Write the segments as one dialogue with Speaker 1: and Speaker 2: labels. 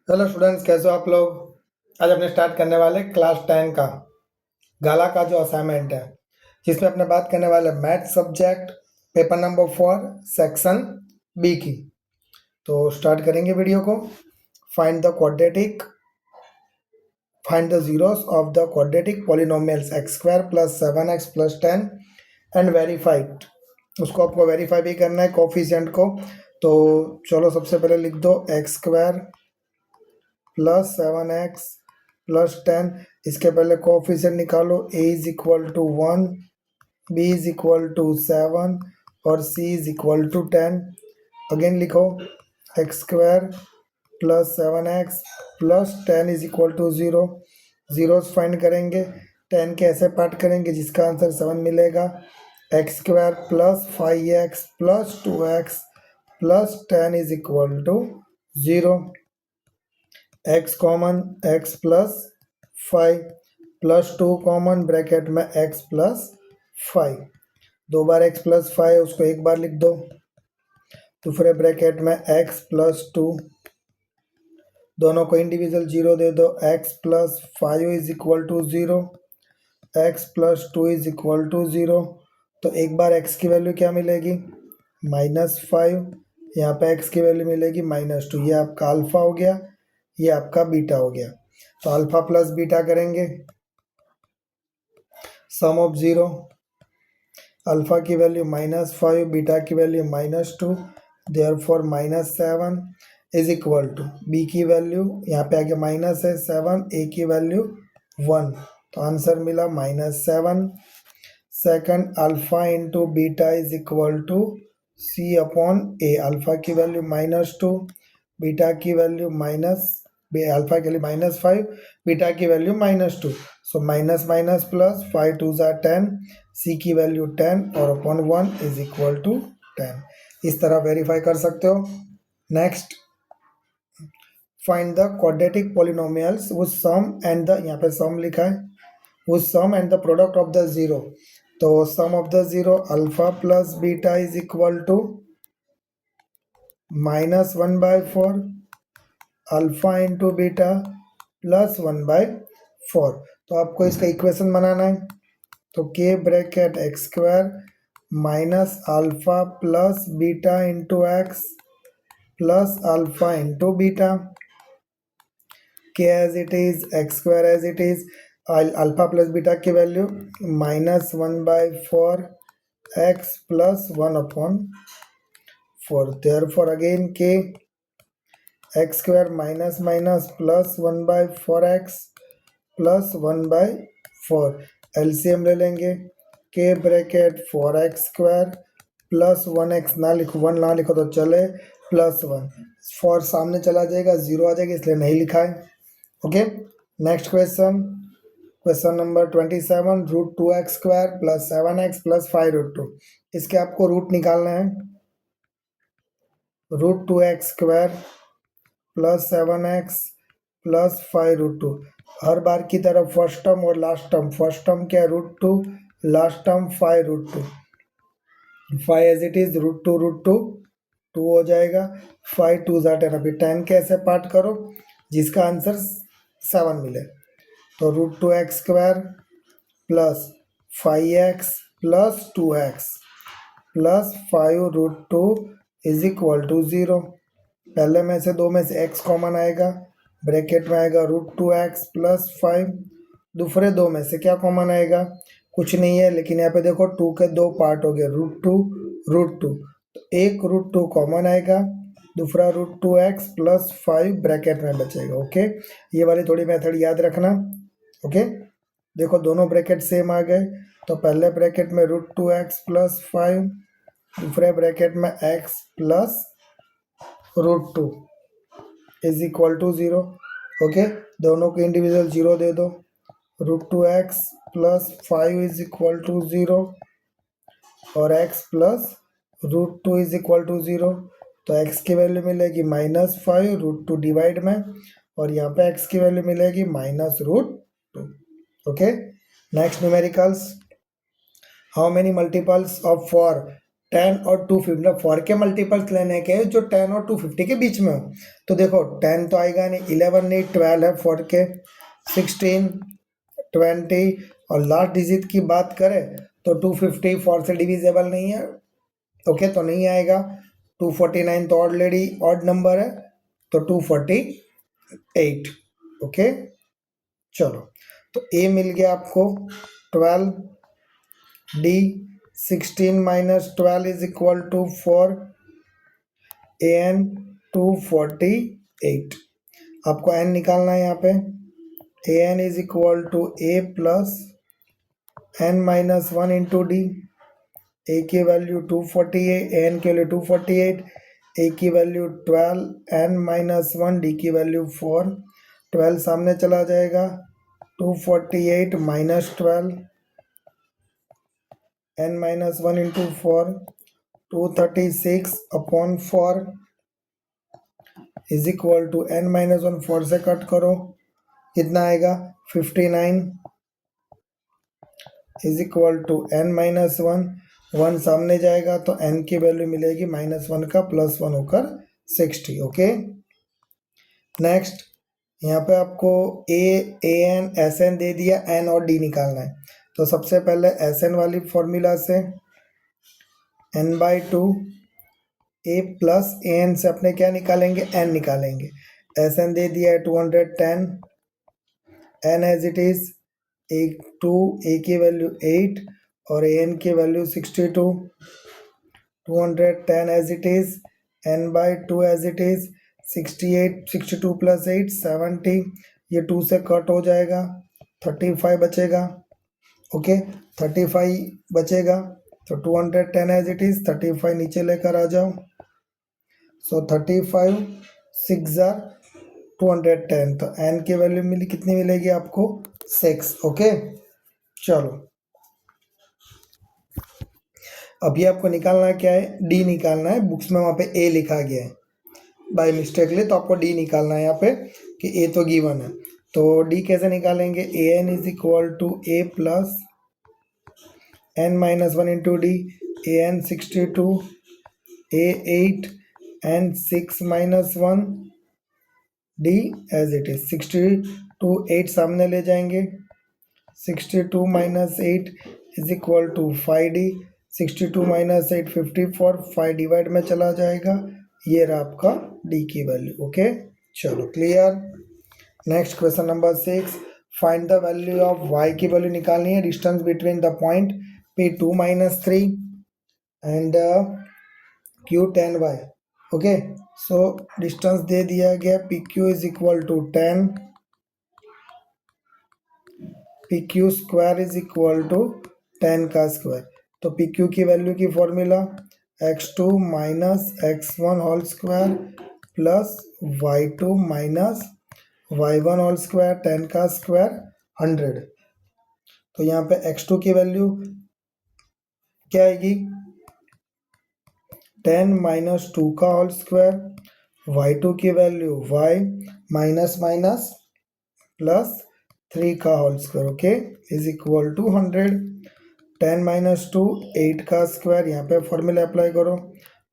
Speaker 1: Hello students, कैसे हो आप लोग। आज अपने स्टार्ट करने वाले क्लास 10 का गाला का जो असाइनमेंट है, जिसमें अपने बात करने वाले math subject paper number 4 section B की। तो स्टार्ट करेंगे वीडियो को। Find the zeros of the quadratic polynomials x square plus 7x plus 10 and verified. उसको आपको वेरीफाई भी करना है कोफिशिएंट को। तो चलो सबसे पहले लिख दो x square plus 7x plus 10। इसके पहले कोफिशिएंट निकालो। a is equal to 1, b is equal to 7 और c is equal to 10। Again लिखो x square plus 7x plus 10 is equal to 0। Zeros find करेंगे। 10 के ऐसे पार्ट करेंगे जिसका आंसर 7 मिलेगा। X square plus 5x plus 2x plus 10 is equal to 0। x common x plus 5 plus 2 common bracket में x plus 5। दो बार x plus 5 उसको एक बार लिख दो। दूसरे ब्रैकेट में x प्लस 2, दोनों को इंडिविजुअल 0 दे दो। x plus 5 is equal to 0, x plus 2 is equal to 0। तो एक बार x की वैल्यू क्या मिलेगी, -5। यहाँ पे x की वैल्यू मिलेगी -2। ये आपका अल्फा हो गया, ये आपका बीटा हो गया। तो अल्फा प्लस बीटा करेंगे, सम ऑफ 0। अल्फा की वैल्यू -5, बीटा की value -2, therefore -7 is equal to b की वैल्यू यहाँ पे आगे माइनस है 7, ए की वैल्यू 1। तो आंसर मिला -7। Second, alpha into beta is equal to c upon a. Alpha की वैल्यू -2, बीटा की वैल्यू अल्फा के लिए -5, बीटा की value -2। So minus minus plus, 5 2 ज़ा 10, सी की वैल्यू 10 और अपॉन 1 इज इक्वल टू 10। इस तरह वेरीफाई कर सकते हो। Next, find the quadratic polynomials वो सम एंड द, यहाँ पे सम लिखा है, वो sum and the product of the zero. तो sum of the zero alpha plus beta is equal to -1/4 alpha into beta plus 1/4। तो आपको इसका इक्वेशन बनाना है। तो K bracket X square minus alpha plus beta into X plus alpha into beta, K as it is, X square as it is, alpha plus beta की value -1/4 X plus 1/4। Therefore again के x square minus minus plus 1/4 X plus 1/4। LCM ले लेंगे। के bracket 4x square plus 1x, ना लिखो 1 ना लिखो तो चले, प्लस 1। 4 सामने चला जाएगा, 0 आ जाएगा, इसलिए नहीं लिखा है। Okay, next question number 27, √2x square plus 7x plus 5√2। इसके आपको रूट निकालना है। √2x square plus 7x plus 5√2। हर बार की तरफ फर्स्ट टर्म और लास्ट टर्म, फर्स्ट टर्म क्या √2, last term 5√2। 5 as it is, √2 2 हो जाएगा, 5 2 ज़ा 10। अभी 10 के ऐसे पार्ट करो जिसका आंसर 7 मिले। तो √2x square plus 5x plus 2x plus 5√2 is equal to 0। पहले में से दो में से x कॉमन आएगा, ब्रैकेट में आएगा √2x प्लस 5। दूसरे दो में से क्या कॉमन आएगा, कुछ नहीं है, लेकिन यहाँ पे देखो 2 के दो पार्ट हो गए, √2। तो एक √2 कॉमन आएगा, दूसरा √2x प्लस 5 ब्रैकेट में बचेगा। ओके, ये वाली थोड़ी मेथड याद रखना। ओके, देखो दोनों ब्रैकेट सेम आ गए। तो पहले ब्रैकेट में √2x प्लस 5, दूसरे ब्रैकेट में x plus √2 is equal to 0। Okay, दोनों को इंडिविजुअल 0 दे दो। √2x plus 5 is equal to 0 और x plus √2 is equal to 0। तो x की वैल्यू मिलेगी -5 √2 डिवाइड में, और यहाँ पे x की वैल्यू मिलेगी -√2। Okay, next numericals. How many multiples of 4 10 और 250 मतलब 4 के मल्टीपल्स लेने के जो 10 और 250 के बीच में हो। तो देखो 10 तो आएगा नहीं, 11 नहीं, 12 है 4 के, 16, 20 और लास्ट डिजिट की बात करें तो 250 4 से डिविजेबल नहीं है, ओके, तो नहीं आएगा। 249 तो ऑलरेडी ऑड नंबर है, तो 248, ओके। चलो, तो ए मिल गया आपको 12, d 16 minus 12 is equal to 4, a n 248। आपको एन निकालना है यहाँ पे, a n is equal to a plus n minus 1 into d. A की वैल्यू 248, एन की वैल्यू 248, ए की वैल्यू 12, एन माइनस 1, डी की वैल्यू 4। 12 सामने चला जाएगा, 248 minus 12, n minus 1 into 4, 236 upon 4 is equal to n minus 1, 4 से cut करो, कितना आएगा 59 is equal to n minus 1, 1 सामने जाएगा तो n की वैल्यू मिलेगी -1 का +1 होकर 60, ओके। नेक्स्ट यहाँ पे आपको ए एन एस एन दे दिया, एन और डी निकालना है। तो सबसे पहले एस एन वाली फॉर्मूला से n/2 A plus A N से अपने क्या निकालेंगे, एन निकालेंगे। एस एन दे दिया है 210, n as it is, a की वैल्यू 8 और ए एन की value 62, 210 as it is, n/2 as it is, 68, 62 plus 8 70, ये 2 से कट हो जाएगा, 35 बचेगा, ओके, 35 बचेगा। तो 210 एज इट इज, 35 नीचे लेकर आ जाओ, सो 35 6 210, तो n की वैल्यू मिली, कितनी मिलेगी आपको 6, ओके। चलो, अभी आपको निकालना क्या है, डी निकालना है। बुक्स में वहाँ पे ए लिखा गया है बाय मिस्टेकली, तो आपको डी निकालना है यहाँ पे, कि ए तो गिवन है। तो डी कैसे निकालेंगे, a n is equal to a plus n minus 1 into d, a n 62, a 8 n 6 minus 1, d as it is 62, 8 सामने ले जाएंगे, 62 minus 8 is equal to 5d, 62 minus 8 54, 5 divide में चला जाएगा, ये रहा आपका d की वैल्यू, ओके। चलो, clear. Next question number 6, find the value of y की वैल्यू निकालनी है, distance between the point P2 minus 3 and Q10y, okay. So distance दे दिया गया, PQ is equal to 10, PQ square is equal to 10 का square. तो PQ की वैल्यू की formula x2 minus x1 whole square plus y2 minus y1 whole square, 10 का square 100। तो यहाँ पे x2 की वैल्यू क्या आएगी, 10 माइनस 2 का होल स्क्वायर, y2 की value y minus minus plus 3 का whole square, okay, is equal to 100। 10 minus 2 8 का स्क्वायर, यहाँ पे फॉर्मूला अप्लाई करो,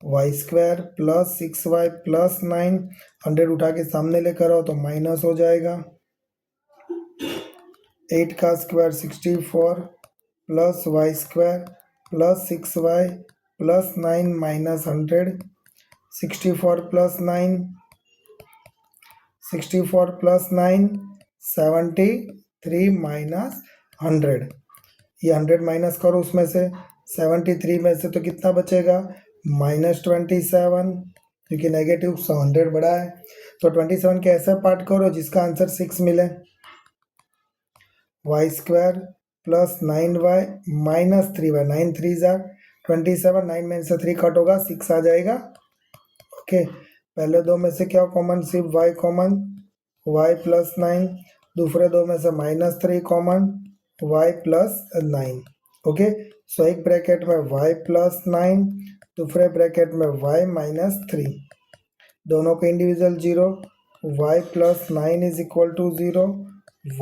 Speaker 1: y square plus 6y plus 9, 100 उठा के सामने लेकर आओ तो माइनस हो जाएगा। 8 का square 64 plus y square plus 6y plus 9 minus 100, 64 plus 9, 64 plus 9 73 minus 100, ये 100 माइनस करो उसमें से, 73 में से तो कितना बचेगा -27, क्योंकि नेगेटिव 100 बड़ा है। तो 27 के ऐसा पार्ट करो जिसका आंसर 6 मिले, Y square plus 9y minus 3y, 9 3 27, 9 में से 3 कट होगा, 6 आ जाएगा, ओके। पहले दो में से क्या कॉमन, सिर्फ y कॉमन, y प्लस 9, दूसरे दो में से -3 कॉमन, y प्लस 9, ओके। सो एक ब्रैकेट में y प्लस 9, दूसरे ब्रैकेट में y माइनस 3, दोनों के individual 0, y plus 9 is equal to 0,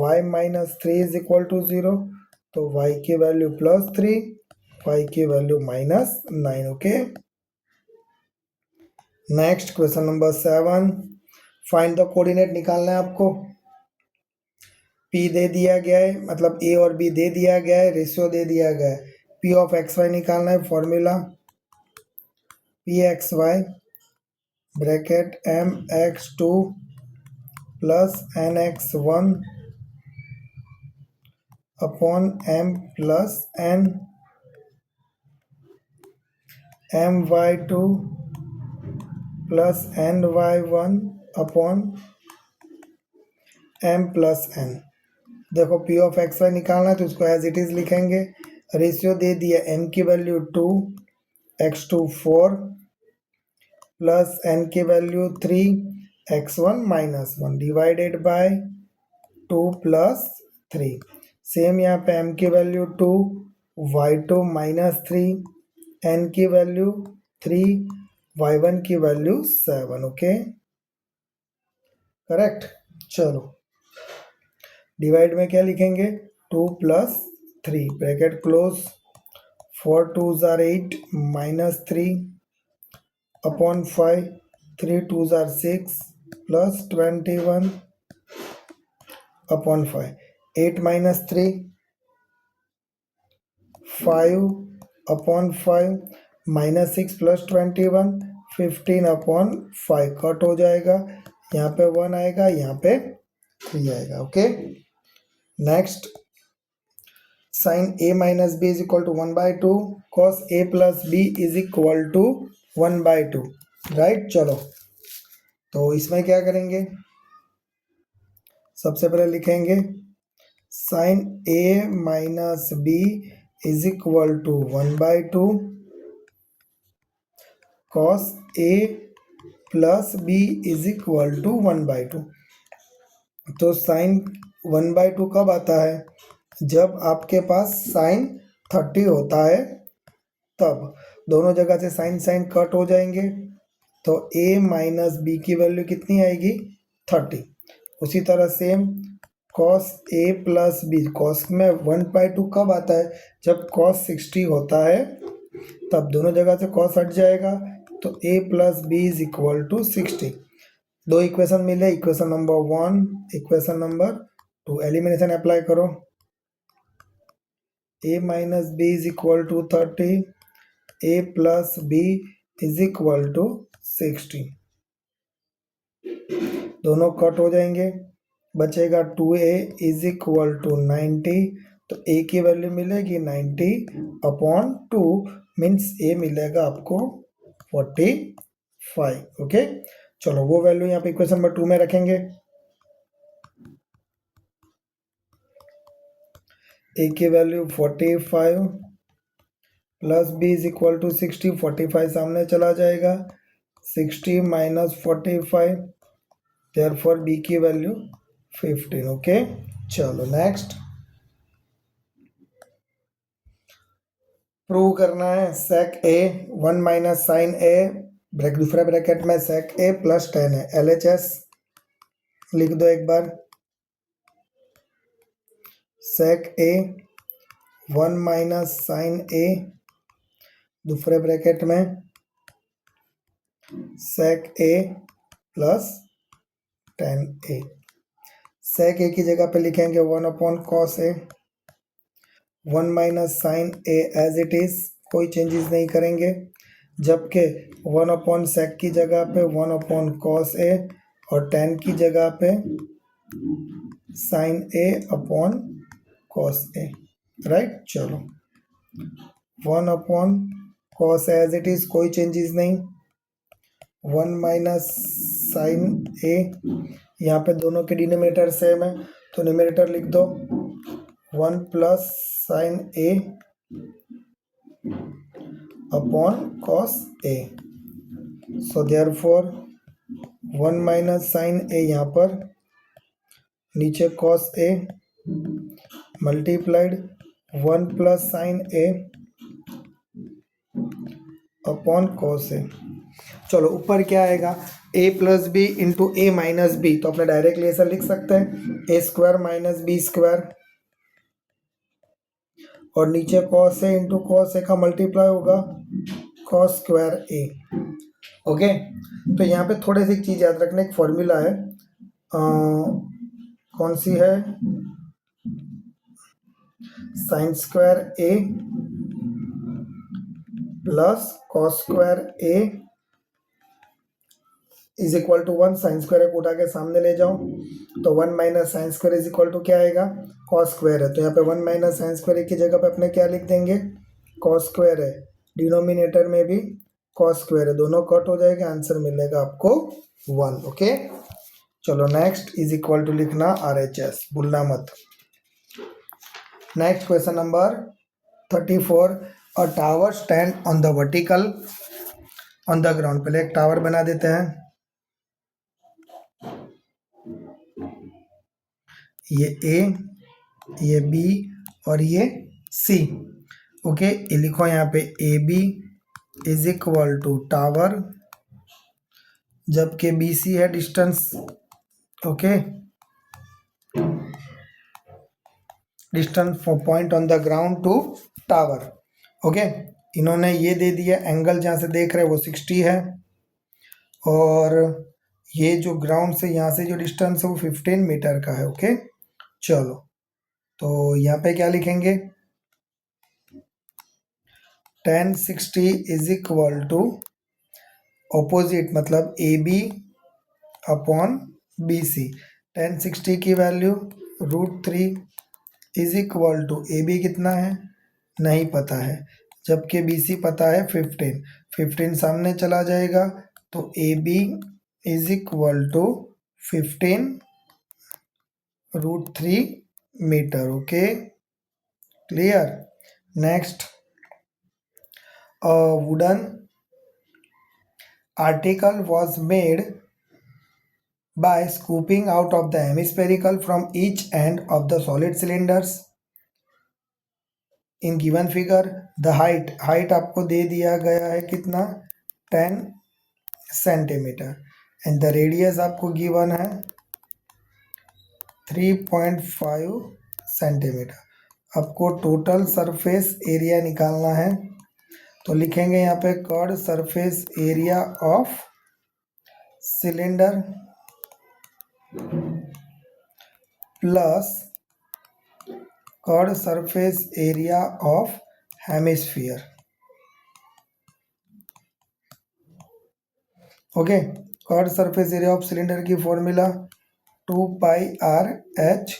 Speaker 1: y minus 3 is equal to 0, तो y की वैल्यू +3, फाई की value -9। Okay, next question number 7, find the coordinate निकालना है आपको। P दे दिया गया है, मतलब A और B दे दिया गया है, रेशियो दे दिया गया है। P ऑफ एक्स वाई निकालना है, formula P x y bracket mx2 plus nx1 upon m plus n my2 plus ny1 upon m plus n। देखो P ऑफ एक्स वाई निकालना है तो उसको एज इट इज लिखेंगे। रेशियो दे दिया, m की वैल्यू 2, x2 4 प्लस n की value 3, x1 -1 divided by 2 plus 3। Same यहाँ पे m की वैल्यू 2, y2 -3, n की वैल्यू 3, y1 की वैल्यू 7। Okay, correct. चलो डिवाइड में क्या लिखेंगे, 2 plus 3 bracket close, 4 2s are 8 -3 upon 5, 3 2s are 6 plus 21 upon 5, 8 -3 5 upon 5, -6 plus 21 15 upon 5 cut हो जाएगा, यहाँ पे 1 आएगा, यहाँ पे 3 आएगा। Okay, next sine a minus b is equal to 1/2, cos a plus b is equal to 1/2, right. चलो तो इसमें क्या करेंगे, सबसे पहले लिखेंगे sine a minus b is equal to 1/2, cos a plus b is equal to 1/2। तो sign 1/2 कब आता है, जब आपके पास साइन 30 होता है, तब दोनों जगह से साइन साइन कट हो जाएंगे, तो a माइनस बी की वैल्यू कितनी आएगी, 30। उसी तरह same cos a plus b, cos में 1/2 कब आता है, जब कॉस 60 होता है, तब दोनों जगह से कॉस हट जाएगा, तो a plus b is equal to 60। दो इक्वेशन मिले, equation number 1, equation number 2, elimination apply करो, a minus b is equal to 30, a plus b is equal to 60, दोनों कट हो जाएंगे, बचेगा 2a इज इक्वल टू 90। तो a की value मिलेगी 90 अपॉन 2, मीन्स a मिलेगा आपको 45। ओके, चलो वो वैल्यू यहाँ पे इक्वेशन नंबर 2 में रखेंगे। a की value 45 plus b is equal to 60, 45 सामने चला जाएगा, 60 माइनस 45, देयरफॉर b की वैल्यू 15। ओके, चलो नेक्स्ट प्रूव करना है sec a 1 minus sine a दूसरा ब्रैकेट में सेक a प्लस 10 है, LHS लिख दो एक बार, sec a 1 minus sine a दूसरे ब्रैकेट में sec a plus 10a। Sec a की जगह पे लिखेंगे 1 upon cos a, 1 minus sine a as it is, कोई चेंजेस नहीं करेंगे, जबकि 1 अपॉन सेक की जगह पे 1 अपॉन कॉस a और 10 की जगह पे sine a upon cos a, right. चलो 1 upon cos as it is, कोई चेंजेस नहीं, 1 माइनस साइन a, यहाँ पे दोनों के डिनोमिनेटर सेम है, तो न्यूमरेटर लिख दो 1 plus sine a upon cos a। So therefore 1 minus sine a यहाँ पर, नीचे cos a multiplied 1 plus sine a upon cos a। चलो ऊपर क्या आएगा, a plus b into a minus b, तो अपने डायरेक्टली ऐसा लिख सकते हैं, a square minus b square और नीचे cos a into cos a का मल्टीप्लाई होगा कॉस स्क्वायर ए। ओके, तो यहाँ पे थोड़ी सी चीज़ याद रखना, एक फॉर्मूला है, कौन सी है, sine square a plus cos square a is equal to 1। Sine square को उठा के सामने ले जाओ तो 1 minus sine square is equal to क्या आएगा, कॉस स्क्वायर है, तो यहाँ पे 1 माइनस साइन स्क्वायर की जगह पे अपने क्या लिख देंगे, कॉस स्क्वायर है, डिनोमिनेटर में भी कॉस स्क्वायर है, दोनों कट हो जाएगा, आंसर मिलेगा आपको 1। ओके, चलो नेक्स्ट इज इक्वल टू लिखना RHS, भूलना मत। Next question number 34, a tower stand on the vertical on the ground. पहले एक टावर बना देते हैं, ये A, ये B और ये C। ओके, ये लिखो यहाँ पे AB is equal to tower, जबकि BC है distance. Okay, distance for point on the ground to tower. Okay, इन्होंने ये दे दिया, एंगल जहाँ से देख रहे हैं वो 60 है, और ये जो ग्राउंड से यहाँ से जो डिस्टेंस है वो 15 मीटर का है। ओके, चलो तो यहाँ पे क्या लिखेंगे, tan 60 is equal to opposite, मतलब AB अपॉन BC। tan 60 की value √3 is equal to AB कितना है नहीं पता है, जबकि BC पता है 15 सामने चला जाएगा, तो AB is equal to 15 √3 metre. Okay, clear. Next, a wooden article was made by scooping out of the hemispherical from each end of the solid cylinders in given figure। the height आपको दे दिया गया है कितना, 10 centimetre, and the radius आपको given है 3.5 centimetre. आपको total surface area निकालना है, तो लिखेंगे यहाँ पे curved surface area of cylinder plus curved surface area of hemisphere. Okay, curved surface area of cylinder की फॉर्मूला 2πr/h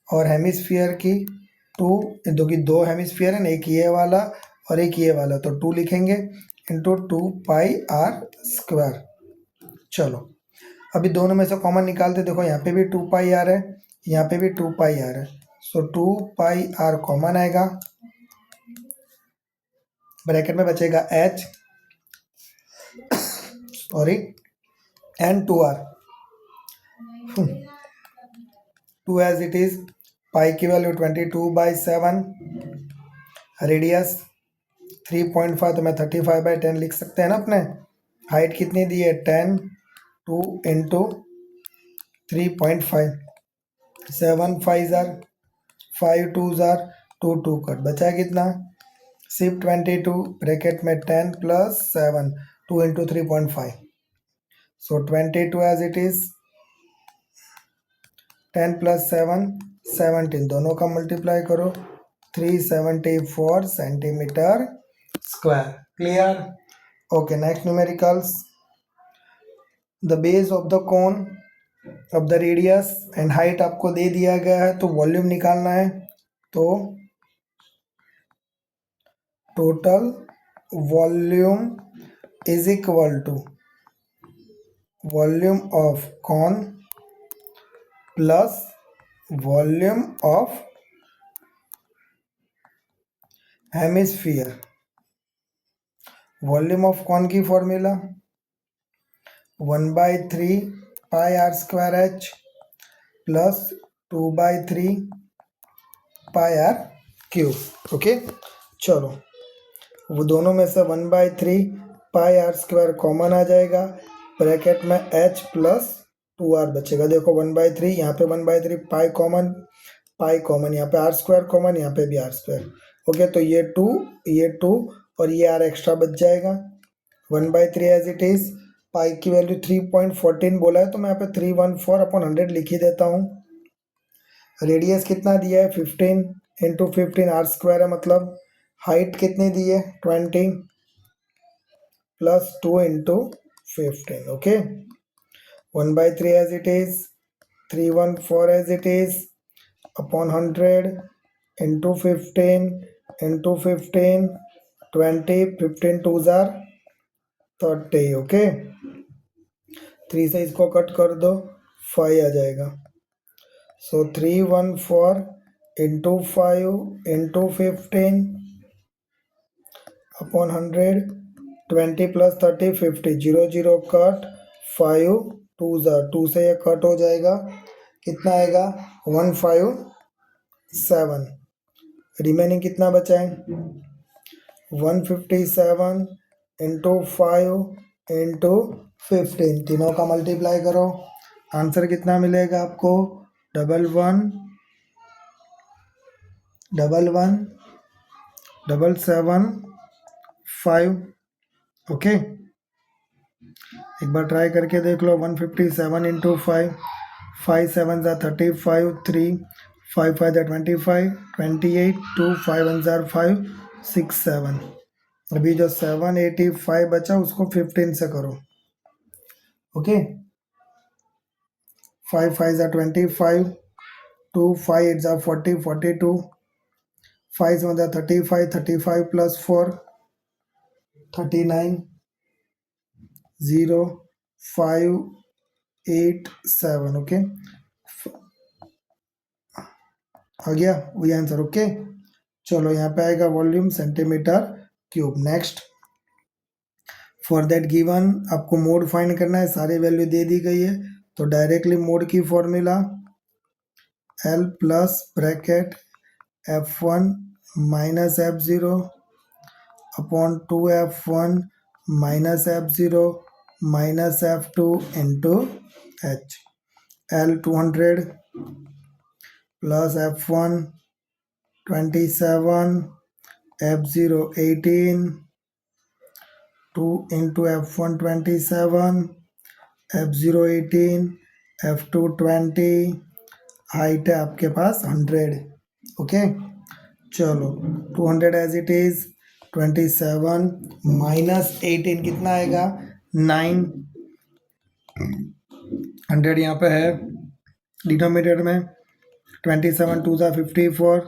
Speaker 1: और हेमिस्फीयर की 2 हेमिस्फीयर है, एक ये वाला और एक ये वाला, तो 2 लिखेंगे इंटू 2πr²। चलो अभी दोनों में से कॉमन निकालते, देखो यहाँ पे भी 2πr है, यहाँ पे भी 2πr है, सो 2πr कॉमन आएगा, ब्रैकेट में बचेगा h sorry and 2r, 2 as it is, pi की वैल्यू 22/7, रेडियस 3.5, तो मैं 35/10 लिख सकते हैं ना अपने। हाइट कितनी दी है 10, 2 इंटू 3.5, 7 5 जार 5 2 जार 2 2 कट, बचा कितना सिर्फ 22, ब्रैकेट में 10 plus 7, 2 into 3.5, so 22 as it is, 10 plus 7 17, दोनों का मल्टीप्लाई करो, 374 centimetre square. Clear. Okay, next numericals, the base of the cone of the radius and height आपको दे दिया गया है, तो वॉल्यूम निकालना है, तो total volume is equal to volume of cone plus volume of hemisphere. Volume of cone की formula 1/3 πr² plus 2/3 πr³। Okay, चलो वो दोनों में से 1/3 πr² कॉमन आ जाएगा, ब्रैकेट में h प्लस 2r बचेगा। देखो 1/3, यहाँ पे 1/3 पाई कॉमन, यहाँ पे r² कॉमन, यहाँ पे भी r², ओके, तो ये 2 और ये r एक्स्ट्रा बच जाएगा 1/3 एज इट इज। पाई की वैल्यू 3.14 बोला है तो मैं यहाँ पे 314/100 लिख ही देता हूँ। रेडियस कितना दिया है 15 इंटू 15 r स्क्वायर है, मतलब हाइट कितनी दी है 20 plus 2 into 15। Okay, 1/3 as it is, 314 as it is upon 100 into 15 into 15 20, 15 2s are 30। Okay, 3 से इसको कट कर दो 5 आ जाएगा। So 314 into 5 into 15 upon 100 20 plus 30 50, 0 0 cut 5 2s are 2 से ये कट हो जाएगा, कितना आएगा 157। रिमेनिंग कितना बचा है 157 इंटू 5 इंटू 15, तीनों का मल्टीप्लाई करो, आंसर कितना मिलेगा आपको 11,11,775। ओके, एक बार ट्राई करके देख लो। 157 इंटू 5, 5 7 ज़ा 35, 3 5 5 ज़ा 25, 28 2 5 1 ज़ा 5 6 7। अभी जो 785 बचा उसको 15 से करो। ओके, 5 5 ज़ा 25, 2 5 8 ज़ा 40 42, 5 7 ज़ा 35, 35 प्लस 4 39, 0 5 8 7। ओके, आ गया वही आंसर। ओके, चलो यहाँ पे आएगा volume centimetre cube. Next, for that given आपको मोड फाइंड करना है, सारी वैल्यू दे दी गई है तो डायरेक्टली मोड की formula L plus bracket F1 minus F0 upon 2F1 minus F0 minus F2 into H। L 200 plus F1 27 F0 18, 2 into F1 27 F0 18 F2 20, height है आपके पास 100। ओके, चलो 200 एज इट इज, 27 माइनस 18 कितना आएगा 9, 100 यहाँ पे है denominator में, 27 2 ज़ा 54,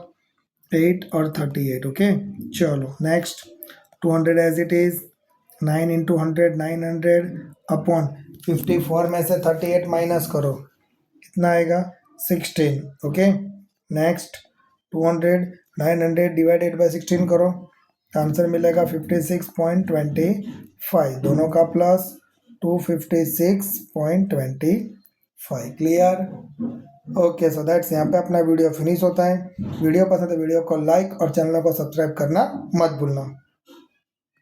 Speaker 1: 8 और 38। ओके, चलो next, 200 as it is, 9 into 100 900 upon 54 में से 38 माइनस करो, कितना आएगा 16। ओके, नेक्स्ट 200 900 डिवाइडेड बाय 16 करो, आंसर मिलेगा 56.25, दोनों का plus 256.25। Clear? Okay, so that's, यहाँ पे अपना वीडियो फिनिश होता है। वीडियो पसंद है वीडियो को लाइक और चैनल को सब्सक्राइब करना मत भूलना।